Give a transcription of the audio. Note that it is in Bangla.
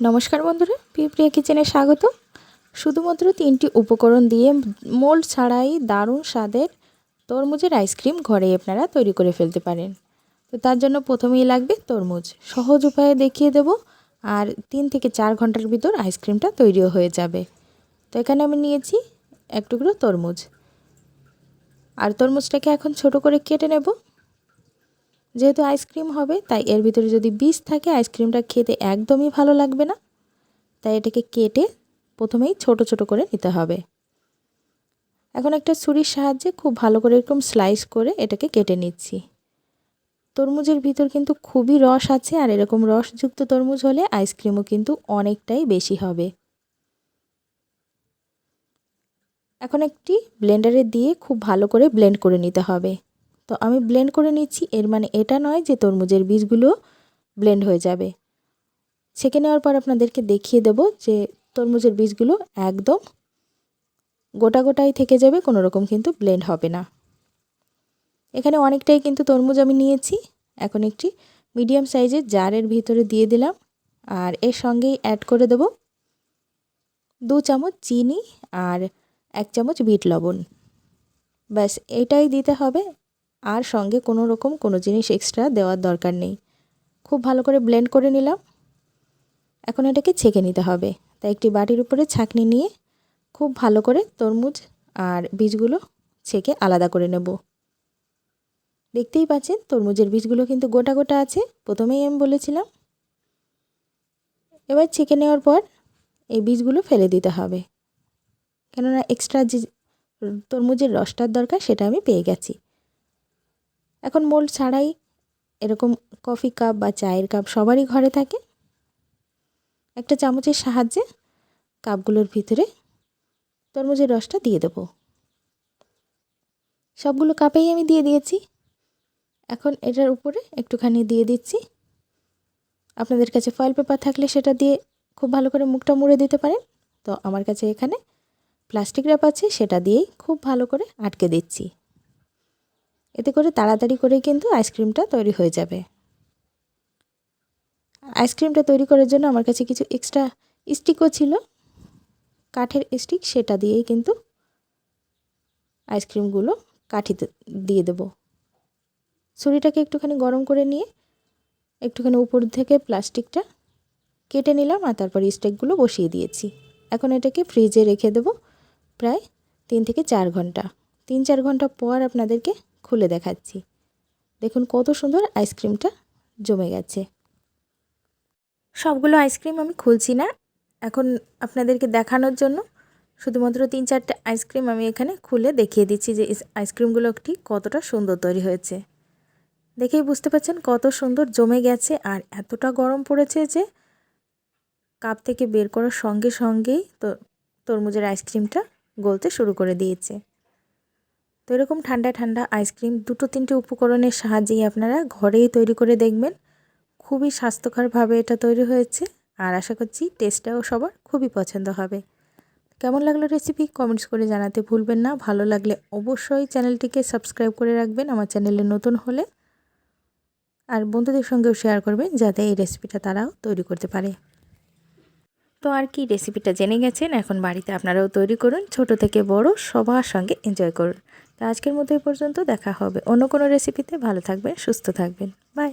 নমস্কার বন্ধুরা, প্রিয়া কিচেনে স্বাগত। শুধুমাত্র 3টি উপকরণ দিয়ে মোল্ড ছাড়াই দারুণ স্বাদের তরমুজের আইসক্রিম ঘরেই আপনারা তৈরি করে ফেলতে পারেন। তো তার জন্য প্রথমেই লাগবে তরমুজ। সহজ উপায়ে দেখিয়ে দেব, আর 3 থেকে 4 ঘন্টার ভিতর আইসক্রিমটা তৈরিও হয়ে যাবে। তো এখানে আমি নিয়েছি এক টুকরো তরমুজ, আর তরমুজটাকে এখন ছোট করে কেটে নেব। যেহেতু আইসক্রিম হবে তাই এর ভিতরে যদি বীজ থাকে আইসক্রিমটা খেতে একদমই ভালো লাগবে না, তাই এটাকে কেটে প্রথমেই ছোট ছোট করে নিতে হবে। এখন একটা ছুরির সাহায্যে খুব ভালো করে এরকম স্লাইস করে এটাকে কেটে নিচ্ছি। তরমুজের ভিতর কিন্তু খুবই রস আছে, আর এরকম রসযুক্ত তরমুজ হলে আইসক্রিমও কিন্তু অনেকটাই বেশি হবে। এখন একটি ব্লেন্ডারে দিয়ে খুব ভালো করে ব্লেন্ড করে নিতে হবে। তো আমি ব্লেন্ড করে নিচ্ছি, এর মানে এটা নয় যে তরমুজের বীজগুলো ব্লেন্ড হয়ে যাবে। ছেঁকে নেওয়ার পর আপনাদেরকে দেখিয়ে দেব যে তরমুজের বীজগুলো একদম গোটা গোটাই থেকে যাবে, কোনো রকম কিন্তু ব্লেন্ড হবে না। এখানে অনেকটাই কিন্তু তরমুজ আমি নিয়েছি। এখন একটি মিডিয়াম সাইজের জারের ভিতরে দিয়ে দিলাম, আর এর সঙ্গেই অ্যাড করে দেব 2 চামচ চিনি আর 1 চামচ বিট লবণ। ব্যাস এটাই দিতে হবে, আর সঙ্গে কোনো রকম কোনো জিনিস এক্সট্রা দেওয়ার দরকার নেই। খুব ভালো করে ব্লেন্ড করে নিলাম। এখন এটাকে ছেঁকে নিতে হবে, তাই একটি বাটির উপরে ছাঁকনি নিয়ে খুব ভালো করে তরমুজ আর বীজগুলো ছেঁকে আলাদা করে নেব। দেখতেই পাচ্ছেন তরমুজের বীজগুলো কিন্তু গোটা গোটা আছে, প্রথমেই আমি বলেছিলাম। এবার ছেঁকে নেওয়ার পর এই বীজগুলো ফেলে দিতে হবে, কেননা এক্সট্রা যে তরমুজের রসটার দরকার সেটা আমি পেয়ে গেছি। এখন মোল্ড ছাড়াই এরকম কফি কাপ বা চায়ের কাপ সবারই ঘরে থাকে। একটা চামচের সাহায্যে কাপগুলোর ভিতরে তরমুজের রসটা দিয়ে দেব। সবগুলো কাপেই আমি দিয়ে দিয়েছি। এখন এটার উপরে একটুখানি দিয়ে দিচ্ছি, আপনাদের কাছে ফয়েল পেপার থাকলে সেটা দিয়ে খুব ভালো করে মুখটা মুড়ে দিতে পারেন। তো আমার কাছে এখানে প্লাস্টিক র্যাপ আছে, সেটা দিয়েই খুব ভালো করে আটকে দিচ্ছি। এতে করে তাড়াতাড়ি করে কিন্তু আইসক্রিমটা তৈরি হয়ে যাবে। আইসক্রিমটা তৈরি করার জন্য আমার কাছে কিছু এক্সট্রা স্টিকও ছিল, কাঠের স্টিক, সেটা দিয়েই কিন্তু আইসক্রিমগুলো কাঠিতে দিয়ে দেব। ছুরিটাকে একটুখানি গরম করে নিয়ে একটুখানি উপর থেকে প্লাস্টিকটা কেটে নিলাম, আর তারপর স্টিকগুলো বসিয়ে দিয়েছি। এখন এটাকে ফ্রিজে রেখে দেব প্রায় 3 থেকে 4 ঘন্টা। 3-4 ঘন্টা পর আপনাদেরকে খুলে দেখাচ্ছি। দেখুন কত সুন্দর আইসক্রিমটা জমে গেছে। সবগুলো আইসক্রিম আমি খুলছি না, এখন আপনাদেরকে দেখানোর জন্য শুধুমাত্র 3-4টে আইসক্রিম আমি এখানে খুলে দেখিয়ে দিচ্ছি যে আইসক্রিমগুলো ঠিক কতটা সুন্দর তৈরি হয়েছে। দেখেই বুঝতে পারছেন কত সুন্দর জমে গেছে, আর এতটা গরম পড়েছে যে কাপ থেকে বের করার সঙ্গে সঙ্গেই তো তরমুজের আইসক্রিমটা গলতে শুরু করে দিয়েছে। তো এরকম ঠান্ডা ঠান্ডা আইসক্রিম 2-3টে উপকরণের সাহায্যেই আপনারা ঘরেই তৈরি করে দেখবেন। খুবই স্বাস্থ্যকরভাবে এটা তৈরি হয়েছে, আর আশা করছি টেস্টটাও সবার খুবই পছন্দ হবে। কেমন লাগলো রেসিপি কমেন্টস করে জানাতে ভুলবেন না। ভালো লাগলে অবশ্যই চ্যানেলটিকে সাবস্ক্রাইব করে রাখবেন আমার চ্যানেলে নতুন হলে, আর বন্ধুদের সঙ্গেও শেয়ার করবেন যাতে এই রেসিপিটা তারাও তৈরি করতে পারে। তো আর কি, রেসিপিটা জেনে গেছেন, এখন বাড়িতে আপনারাও তৈরি করুন, ছোট থেকে বড় সবার সঙ্গে এনজয় করুন। তো আজকের মতো এই পর্যন্ত, দেখা হবে অন্য কোনো রেসিপিতে। ভালো থাকবেন, সুস্থ থাকবেন, বাই।